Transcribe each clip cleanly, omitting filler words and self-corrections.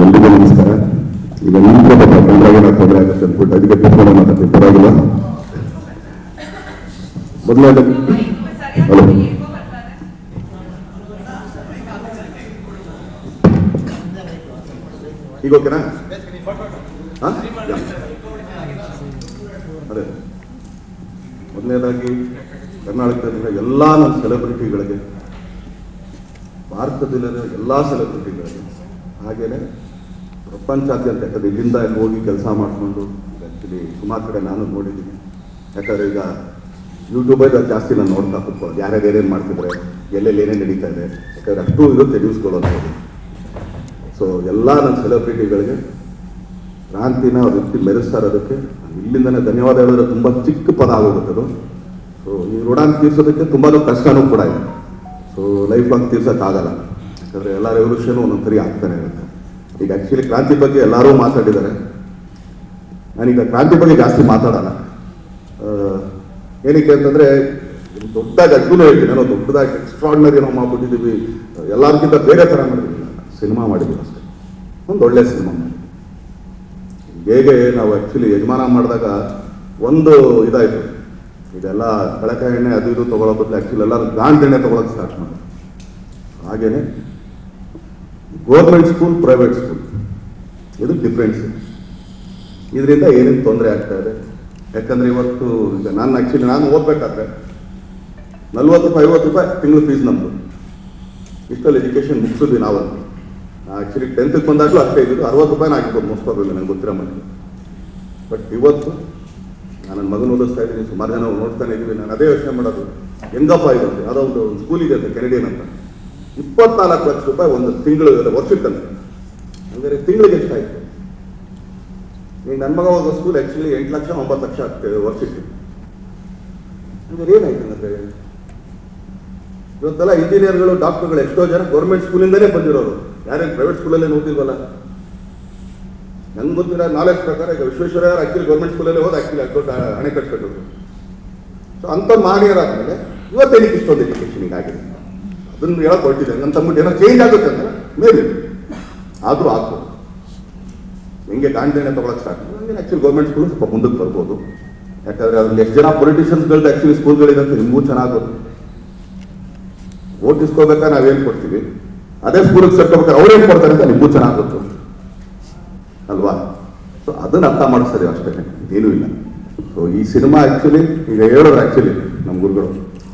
ಎಲ್ರಿಗೂ ನಮಸ್ಕಾರ. ಈಗ ನಿಂತ್ರೆ ಬಂದಾಗ ನಾವು ತೊಂದರೆ ಆಗುತ್ತೆ ಅಂದ್ಬಿಟ್ಟು ಅದಕ್ಕೆ ಕೂತ್ಕೊಂಡು ಮಾತಾಡ್ತೀವಿ, ಪರವಾಗಿಲ್ಲ. ಮೊದಲನೇದು ಹಲೋ, ಈಗ ಓಕೆನಾ? ಅದೇ ಮೊದಲನೇದಾಗಿ ಕರ್ನಾಟಕದಲ್ಲಿನ ಎಲ್ಲ ನನ್ನ ಸೆಲೆಬ್ರಿಟಿಗಳಿಗೆ, ಭಾರತದಲ್ಲಿರೋ ಎಲ್ಲ ಸೆಲೆಬ್ರಿಟಿಗಳಿಗೆ, ಹಾಗೇನೆ ಪ್ರಪಂಚಾದ್ಯಂತ, ಯಾಕಂದ್ರೆ ಇಲ್ಲಿಂದ ಹೋಗಿ ಕೆಲಸ ಮಾಡಿಕೊಂಡು ಆ್ಯಕ್ಚುಲಿ ಸುಮಾರು ಕಡೆ ನಾನು ನೋಡಿದ್ದೀನಿ. ಯಾಕಂದರೆ ಈಗ ಯೂಟ್ಯೂಬಲ್ಲಿ ಜಾಸ್ತಿ ನಾನು ನೋಡ್ತಾ ಕೂತ್ಕೊಳ್ಳೋದು, ಯಾರ್ಯಾರು ಏನೇನು ಮಾಡ್ತಿದ್ರೆ, ಎಲ್ಲೆಲ್ಲಿ ಏನೇನು ನಡೀತಾ ಇದೆ, ಯಾಕಂದರೆ ಅಷ್ಟು ಇರುತ್ತೆ ನ್ಯೂಸ್ಗಳು ಅನ್ನೋದು. ಸೊ ಎಲ್ಲ ನನ್ನ ಸೆಲೆಬ್ರಿಟಿಗಳಿಗೆ ಕ್ರಾಂತಿನ ಅವ್ರ ವ್ಯಕ್ತಿ ಮೆರೆಸ್ತಾ ಇರೋದಕ್ಕೆ ಇಲ್ಲಿಂದನೇ ಧನ್ಯವಾದ ಹೇಳಿದ್ರೆ ತುಂಬ ಚಿಕ್ಕ ಪದ ಆಗೋಗುತ್ತೆ ಅದು. ಸೊ ಈ ಋಣಾನ್ ತೀರ್ಸೋದಕ್ಕೆ ತುಂಬ ಕಷ್ಟನೂ ಕೂಡ ಇದೆ. ಸೊ ಲೈಫ್ ಲಾಂಗ್ ತೀರ್ಸೋಕ್ಕಾಗಲ್ಲ, ಯಾಕಂದರೆ ಎಲ್ಲ ರೆವಲ್ಯೂಷನು ಒಂದೊಂದು ಸರಿ ಆಗ್ತಾನೆ ಇರುತ್ತೆ. ಈಗ ಆ್ಯಕ್ಚುಲಿ ಕ್ರಾಂತಿ ಬಗ್ಗೆ ಎಲ್ಲರೂ ಮಾತಾಡಿದ್ದಾರೆ. ನಾನೀಗ ಕ್ರಾಂತಿ ಬಗ್ಗೆ ಜಾಸ್ತಿ ಮಾತಾಡೋಣ. ಏನಕ್ಕೆ ಅಂತಂದರೆ ದೊಡ್ಡದಾಗಿ ಅಡ್ಗೂ ಹೇಳ್ತೀನಿ, ನಾವು ದೊಡ್ಡದಾಗಿ ಎಕ್ಸ್ಟ್ರಾರ್ಡಿನರಿ ನಾವು ಮಾಡ್ಬಿಟ್ಟಿದ್ದೀವಿ, ಎಲ್ಲರಿಗಿಂತ ಬೇರೆ ಥರ ಮಾಡಿದ್ದೀವಿ. ಸಿನಿಮಾ ಮಾಡಿದ್ದೀವಿ ಅಷ್ಟೇ, ಒಂದು ಒಳ್ಳೆಯ ಸಿನಿಮಾ ಮಾಡಿ. ಹೇಗೆ ನಾವು ಆ್ಯಕ್ಚುಲಿ ಯಜಮಾನ ಮಾಡಿದಾಗ ಒಂದು ಇದಾಯಿತು, ಇದೆಲ್ಲ ಕಳಕ ಎಣ್ಣೆ ಅದು ಇದು ತೊಗೊಳ್ಳೋ ಬದಲು ಆ್ಯಕ್ಚುಲಿ ಎಲ್ಲರೂ ಗಾಂಧ ಎಣ್ಣೆ ತೊಗೊಳಕ್ಕೆ ಸ್ಟಾರ್ಟ್ ಮಾಡಿ. ಹಾಗೇನೆ ಗೌರ್ಮೆಂಟ್ ಸ್ಕೂಲ್, ಪ್ರೈವೇಟ್ ಸ್ಕೂಲ್, ಇದು ಡಿಫ್ರೆನ್ಸ್. ಇದರಿಂದ ಏನೇನು ತೊಂದರೆ ಆಗ್ತಾ ಇದೆ, ಯಾಕಂದರೆ ಇವತ್ತು ಈಗ ನಾನು ಓದಬೇಕಾದ್ರೆ 40 ರೂಪಾಯಿ 50 ರೂಪಾಯಿ ತಿಂಗಳು ಫೀಸ್ ನಮ್ಮದು. ಇಷ್ಟಲ್ಲಿ ಎಜುಕೇಷನ್ ಮುಗಿಸಿದ್ವಿ ನಾವಂತ. ಆ್ಯಕ್ಚುಲಿ 10th ಬಂದಾಗಲೂ ಅಷ್ಟೇ ಇದ್ದು, 60 ರೂಪಾಯಿನ ಆಗಿರ್ಬೋದು ಮೋಸ್ಟ್ ಪ್ರಾಬಬ್ಲಿ, ನನಗೆ ಗೊತ್ತಿರೋ ಮಟ್ಟಿಗೆ. ಬಟ್ ಇವತ್ತು ನಾನು ನನ್ನ ಮಗನ ಓದಿಸ್ತಾ ಇದ್ದೀನಿ, ಸುಮಾರು ಜನ ನೋಡ್ತಾನೆ ಇದ್ದೀವಿ. ನಾನು ಅದೇ ಯೋಚನೆ ಮಾಡೋದು, ಹೆಂಗಪ್ಪ ಇದು ಅಂತ. ಯಾವುದೋ ಒಂದು ಸ್ಕೂಲ್ ಇದೆ ಅಂತ, ಕೆನಡಿಯನ್ ಅಂತ, 24 ಲಕ್ಷ ರೂಪಾಯಿ ಒಂದು ತಿಂಗಳು ವರ್ಷಕ್ಕಂತ. ಹಂಗಾರೆ ತಿಂಗಳಿಗೆ ಎಷ್ಟಾಯಿತು? ಈಗ ನನ್ನ ಮಗ ಹೋಗೋ ಸ್ಕೂಲ್ ಆ್ಯಕ್ಚುಲಿ 8 ಲಕ್ಷ 9 ಲಕ್ಷ ಆಗ್ತದೆ ವರ್ಷಕ್ಕೆ. ಹಂಗಾರೆ ಏನಾಯ್ತು ಅಂದರೆ, ಇವತ್ತೆಲ್ಲ ಇಂಜಿನಿಯರ್ಗಳು, ಡಾಕ್ಟರ್ಗಳು ಎಷ್ಟೋ ಜನ ಗೌರ್ಮೆಂಟ್ ಸ್ಕೂಲಿಂದಲೇ ಬಂದಿರೋರು, ಯಾರೇನು ಪ್ರೈವೇಟ್ ಸ್ಕೂಲಲ್ಲೇ ಓದಿಲ್ವಲ್ಲ. ನಂಗೆ ಗೊತ್ತಿರೋ ನಾಲೆಜ್ ಪ್ರಕಾರ ಈಗ ವಿಶ್ವೇಶ್ವರಯ್ಯ ಆ್ಯಕ್ಚುಲಿ ಗೌರ್ಮೆಂಟ್ ಸ್ಕೂಲಲ್ಲೇ ಹೋದ, ಆ್ಯಕ್ಚುಲಿ ದೊಡ್ಡ ಅಣೆಕಟ್ಟು ಕಟ್ಟೋದು. ಸೊ ಅಂಥ ಮಾಡಿರೋದ್ಮೇಲೆ ಇವತ್ತೇನಕ್ಕೆ ಇಷ್ಟೊಂದು ಎಜುಕೇಷನ್ ಹೀಗಾಗಿದೆ ಅದನ್ನು ಹೇಳಕ್ಕೆ ಹೊರಟಿದೆ. ನನ್ನ ತಮ್ಮಟ್ಟು ಏನೋ ಚೇಂಜ್ ಆಗುತ್ತೆ ಅಂದರೆ ಮೇಬಿ ಆದರೂ ಆಗ್ಬೋದು. ಹೆಂಗೆ ಗಾಂಧಿನೇ ತೊಗೊಳಕ್ಕೆ ಸ್ಟಾರ್ಟ್ ಮಾಡಿ ಆ್ಯಕ್ಚುಲಿ ಗೌರ್ಮೆಂಟ್ ಸ್ಕೂಲ್ ಸ್ವಲ್ಪ ಮುಂದಕ್ಕೆ ಬರ್ಬೋದು. ಯಾಕಂದರೆ ಅದ್ರಲ್ಲಿ ಎಷ್ಟು ಜನ ಪೊಲಿಟಿಷಿಯನ್ಸ್ಗಳದ್ದು ಆ್ಯಕ್ಚುಲಿ ಸ್ಕೂಲ್ಗಳಿದೆ ಅಂತ ನಿಮಗೂ ಚೆನ್ನಾಗೋದು. ಓಟ್ ಇಸ್ಕೋಬೇಕಾದ್ರೆ ನಾವೇನು ಕೊಡ್ತೀವಿ, ಅದೇ ಸ್ಕೂಲಿಗೆ ಸೇರ್ಕೋಬೇಕಾದ್ರೆ ಅವ್ರೇನು ಕೊಡ್ತಾರೆ ಅಂತ ನಿಮಗೂ ಚೆನ್ನಾಗಿ ಗೊತ್ತು ಅಲ್ವಾ? ಸೊ ಅದನ್ನು ಅರ್ಥ ಮಾಡಿಸ್ತಾರೆ ಅಷ್ಟೇ, ಏನೂ ಇಲ್ಲ. ಸೊ ಈ ಸಿನಿಮಾ ಆ್ಯಕ್ಚುಲಿ ಈಗ ಹೇಳೋರು ಆ್ಯಕ್ಚುಲಿ ನಮ್ಮ ಗುರುಗಳು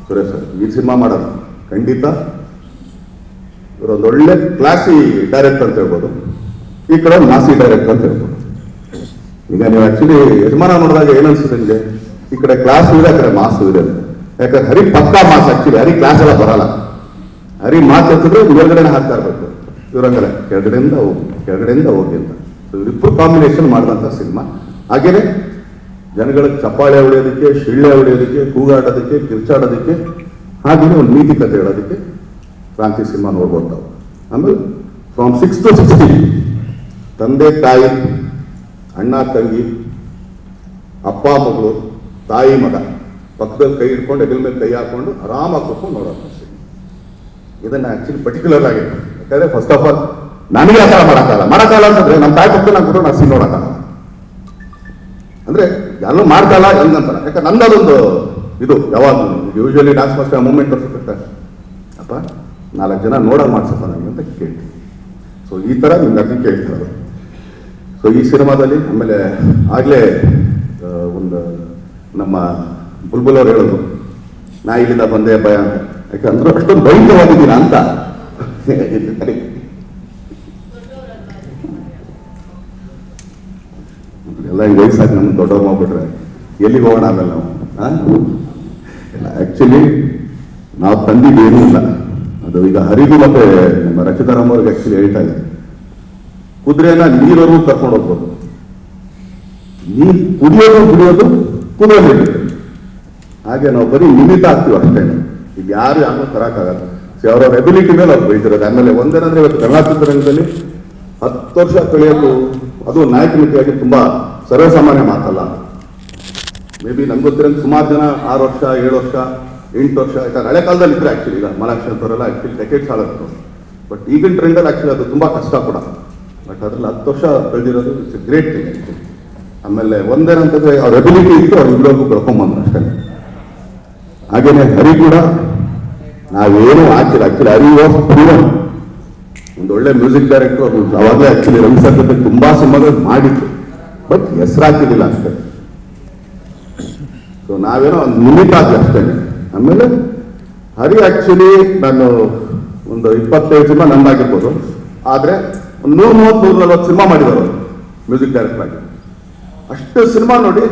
ಸುರೇಶ್ ಸರ್, ಈ ಸಿನಿಮಾ ಮಾಡೋದು ಖಂಡಿತ ಇವರೊಂದು ಒಳ್ಳೆ ಕ್ಲಾಸಿ ಡೈರೆಕ್ಟರ್ ಅಂತ ಹೇಳ್ಬೋದು, ಈ ಕಡೆ ಒಂದು ಮಾಸಿ ಡೈರೆಕ್ಟರ್ ಅಂತ ಹೇಳ್ಬೋದು. ಈಗ ನೀವು ಆ್ಯಕ್ಚುಲಿ ಯಜಮಾನ ನೋಡಿದಾಗ ಏನನ್ಸುತ್ತೆ ನಿಮಗೆ, ಈ ಕಡೆ ಕ್ಲಾಸು ಇದೆ, ಆ ಕಡೆ ಮಾಸು ಇದೆ ಅಂತ. ಯಾಕಂದ್ರೆ ಹರಿ ಪಕ್ಕಾ ಮಾಸ್, ಆ್ಯಕ್ಚುಲಿ ಹರಿ ಕ್ಲಾಸ್ ಎಲ್ಲ ಬರಲ್ಲ. ಹರಿ ಮಾತು ಹತ್ತಿದ್ರೆ ಮೇಲ್ಗಡೆನೇ ಹಾಕ್ತಾ ಇರಬೇಕು, ಇವ್ರಂಗಲ್ಲ ಕೆಳಗಡೆಯಿಂದ ಹೋಗಿ ಅಂತ. ಸೊ ಇವರಿಬ್ಬರು ಕಾಂಬಿನೇಷನ್ ಮಾಡಿದಂಥ ಸಿನಿಮಾ. ಹಾಗೇನೆ ಜನಗಳಿಗೆ ಚಪ್ಪಾಳೆ ಹೊಡೆಯೋದಕ್ಕೆ, ಶಿಳ್ಳೆ ಹೊಡೆಯೋದಕ್ಕೆ, ಕೂಗಾಡೋದಕ್ಕೆ, ಕಿರ್ಚಾಡೋದಕ್ಕೆ, ಹಾಗೆಯೇ ಒಂದು ನೀತಿ ಕಥೆ ಹೇಳೋದಕ್ಕೆ ಕ್ರಾಂತಿ ಸಿನಿಮಾ ನೋಡ್ಬೋದು ನಾವು. ಆಮೇಲೆ ಫ್ರಮ್ 6 to 60 ತಂದೆ ತಾಯಿ, ಅಣ್ಣ ತಂಗಿ, ಅಪ್ಪ ಮಗಳು, ತಾಯಿ ಮಗ ಪಕ್ಕದಲ್ಲಿ ಕೈ ಹಿಡ್ಕೊಂಡು ಹೆಗಲ ಮೇಲೆ ಕೈ ಹಾಕೊಂಡು ಆರಾಮಾಗಿ ಕೂತ್ಕೊಂಡು ನೋಡೋದು. ಇದನ್ನು ಆ್ಯಕ್ಚುಲಿ ಪರ್ಟಿಕ್ಯುಲರ್ ಆಗಿ, ಯಾಕಂದರೆ ಫಸ್ಟ್ ಆಫ್ ಆಲ್ ನನಗೆ ಆ ಥರ ಮಾಡೋಕ್ಕಾಗಲ್ಲ ಅಂತಂದರೆ ನಮ್ಮ ತಾಯಿ ಪಕ್ಕ ನಾನು ಕೂಡ ನಾನು ಸೀನ್ ನೋಡೋಕ್ಕಾಗಲ್ಲ. ಅಂದರೆ ಎಲ್ಲೂ ಮಾಡ್ತಾಯಿಲ್ಲ ಹೆಂಗಂತಾರೆ, ಯಾಕಂದ್ರೆ ನನ್ನದೊಂದು ಇದು ಯಾವಾಗ ಯೂಶ್ವಲಿ ಡ್ಯಾನ್ಸ್ ಮಾಸ್ಟರ್ ಮೂಮೆಂಟ್ ಬರ್ತಿರ್ತಾರೆ, ಅಪ್ಪ 4 ಜನ ನೋಡೋದು ಮಾಡ್ಸಪ್ಪ ನನಗೆ ಅಂತ ಕೇಳ್ತೀನಿ. ಸೊ ಈ ಥರ ನಿಮ್ಗೆ ಅದಕ್ಕೆ ಕೇಳ್ತಾರೆ. ಸೊ ಈ ಸಿನಿಮಾದಲ್ಲಿ ಆಮೇಲೆ ಆಗಲೇ ಒಂದು ನಮ್ಮ ಬುಲ್ಬುಲ್ ಅವ್ರು ಹೇಳೋದು, ನಾ ಇಲ್ಲಿಂದ ಬಂದೆ ಭಯ ಅಂತ. ಯಾಕಂದ್ರೆ ಅಷ್ಟೊಂದು ಭಯಂಕರವಾಗಿದ್ದೀನ ಅಂತ. ಎಲ್ಲ ಈಗ ವಯಸ್ಸಾಗಿ ನಮ್ಗೆ ದೊಡ್ಡವ್ರು ಮಾಡ್ಬಿಟ್ರೆ ಎಲ್ಲಿಗೆ ಹೋಗೋಣ ಆಮೇಲೆ ನಾವು ಆ್ಯಕ್ಚುಲಿ ನಾವು ತಂದಿದ್ದು ಏನೂ ಇಲ್ಲ. ಅದು ಈಗ ಹರಿದು ಮತ್ತೆ ನಮ್ಮ ರಚಿತಾರಾಮ್ ಅವ್ರಿಗೆ ಆ್ಯಕ್ಚುಲಿ ಹೇಳ್ತಾ ಇದೆ, ಕುದುರೆನ ನೀರವರೆಗೂ ಕರ್ಕೊಂಡು ಹೋಗ್ಬೋದು, ನೀರು ಕುಡಿಯೋದು ಕುದುರೆ. ಹಾಗೆ ನಾವು ಬರೀ ನಿಮಿತ್ತ ಆಗ್ತೀವಿ ಅಷ್ಟೇ. ಈಗ ಯಾರು ತರೋಕ್ಕಾಗಲ್ಲ. ಅವರವ್ರ ಎಬಿಲಿಟಿ ಮೇಲೆ ಅವ್ರು ಬೆಳೀತಿರೋದು. ಆಮೇಲೆ ಒಂದೇನಂದ್ರೆ ಇವತ್ತು ಕನ್ನಡ ಚಿತ್ರರಂಗದಲ್ಲಿ 10 ವರ್ಷ ಕಳೆಯೋದು ಅದು ನಾಯಕ ನಟಿಯಾಗಿ ತುಂಬ ಸರ್ವಸಾಮಾನ್ಯ ಮಾತಲ್ಲ. ಮೇ ಬಿ ನಂಗೆ ಗೊತ್ತಿರೋದು ಸುಮಾರು ಜನ 6 ವರ್ಷ 7 ವರ್ಷ 8 ವರ್ಷ, ಯಾಕಂದ್ರೆ ಹಳೆ ಕಾಲದಲ್ಲಿ ಇದ್ರೆ ಆ್ಯಕ್ಚುಲಿ ಈಗ ಮಲಾಕ್ಷಿ ಅಂತವರೆಲ್ಲ ಆ್ಯಕ್ಚುಲಿ ಡೆಕೆಟ್ಸ್ ಆಗುತ್ತೆ. ಬಟ್ ಈಗಿನ ಟ್ರೆಂಡಲ್ಲಿ ಆ್ಯಕ್ಚುಲಿ ಅದು ತುಂಬ ಕಷ್ಟ ಕೂಡ. ಬಟ್ ಅದ್ರಲ್ಲಿ 10 ವರ್ಷ ಬೆಳೆದಿರೋದು ಇಟ್ಸ್ ಗ್ರೇಟ್ ಥಿಂಗ್. ಆಮೇಲೆ ಒಂದೇನಂತಂದ್ರೆ ಅವ್ರ ಎಬಿಲಿಟಿ ಇತ್ತು, ಅವ್ರು ಇಲ್ಲೋರ್ಗು ಬೆಳ್ಕೊಂಬಂದ್ರು ಅಷ್ಟೇ. ಹಾಗೇನೆ ಹರಿ ಕೂಡ ನಾವೇನು ಹಾಕಿಲ್ಲ. ಆಕ್ಚುಲಿ ಹರಿ ವಾಸ್ ಪ್ರೂವನ್ ಒಂದು ಒಳ್ಳೆ ಮ್ಯೂಸಿಕ್ ಡೈರೆಕ್ಟರ್. ಅವ್ರು ಅವಾಗಲೇ ಆಕ್ಚುಲಿ ರವಿ ಸರ್ ಜೊತೆ ತುಂಬಾ ಸಿನಿಮಾಗಳು ಮಾಡಿತ್ತು, ಬಟ್ ಹೆಸರಾಕಿದ್ದಿಲ್ಲ ಅಷ್ಟೇ. ಸೊ ನಾವೇನೋ ಒಂದು ನಿಮಿತ್ತ ಆಗ್ಲಿ ಅಷ್ಟೇ. ಆಮೇಲೆ ಹರಿ ಆಕ್ಚುಲಿ ನಾನು ಒಂದು 25 ಸಿನಿಮಾ ನಂದಾಗಿರ್ಬೋದು, ಆದರೆ ಒಂದು 130-140 ಸಿನಿಮಾ ಮಾಡಿದ್ದಾರೆ ಮ್ಯೂಸಿಕ್ ಡೈರೆಕ್ಟರ್ ಆಗಿ. ಅಷ್ಟು ಸಿನಿಮಾ ನೋಡಿ,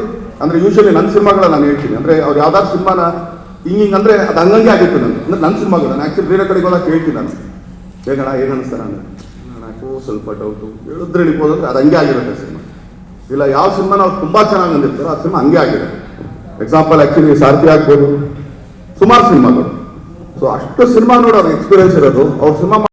ಅಂದ್ರೆ ಯೂಶಲಿ ನನ್ನ ಸಿನಿಮಾಗಳ ನಾನು ಹೇಳ್ತೀನಿ, ಅಂದ್ರೆ ಅವ್ರು ಯಾವ್ದಾದ್ರು ಸಿನಿಮಾನ ಹಿಂಗಿಂಗ್ ಅಂದ್ರೆ ಅದು ಹಂಗಂಗೆ ಆಗಿತ್ತು ನನಗೆ. ಅಂದ್ರೆ ನನ್ನ ಸಿನಿಮಾಗಳು ನಾನು ಆಕ್ಚುಲಿ ಬೇರೆ ಕಡೆಗೆ ಹೋದಾಗ ಕೇಳ್ತೀನಿ ನಾನು, ಬೇಗಣ ಏನು ಅನಿಸ್ತಾರ ಅಂದ್ರೆ ನನಗೂ ಸ್ವಲ್ಪ ಡೌಟು ಹೇಳಿದ್ರೆ ಹಿಡಿಬೋದು ಅಂದ್ರೆ ಅದು ಹಂಗೆ ಆಗಿರುತ್ತೆ ಸಿನಿಮಾ. ಇಲ್ಲ ಯಾವ ಸಿನಿಮಾ ನಾವು ತುಂಬಾ ಚೆನ್ನಾಗಿ ಅಂದಿರ್ತಾರೋ ಆ ಸಿನಿಮಾ ಹಂಗೆ ಆಗಿದೆ. ಎಕ್ಸಾಂಪಲ್ ಆಕ್ಚುಲಿ ಸಾರ್ಥಿ ಆಗ್ಬೋದು, ಸುಮಾರು ಸಿನಿಮಾಗಳು. ಸೊ ಅಷ್ಟು ಸಿನಿಮಾ ನೋಡಿ ಅವ್ರಿಗೆ ಎಕ್ಸ್ಪೀರಿಯನ್ಸ್ ಇರೋದು. ಅವ್ರ ಸಿನಿಮಾ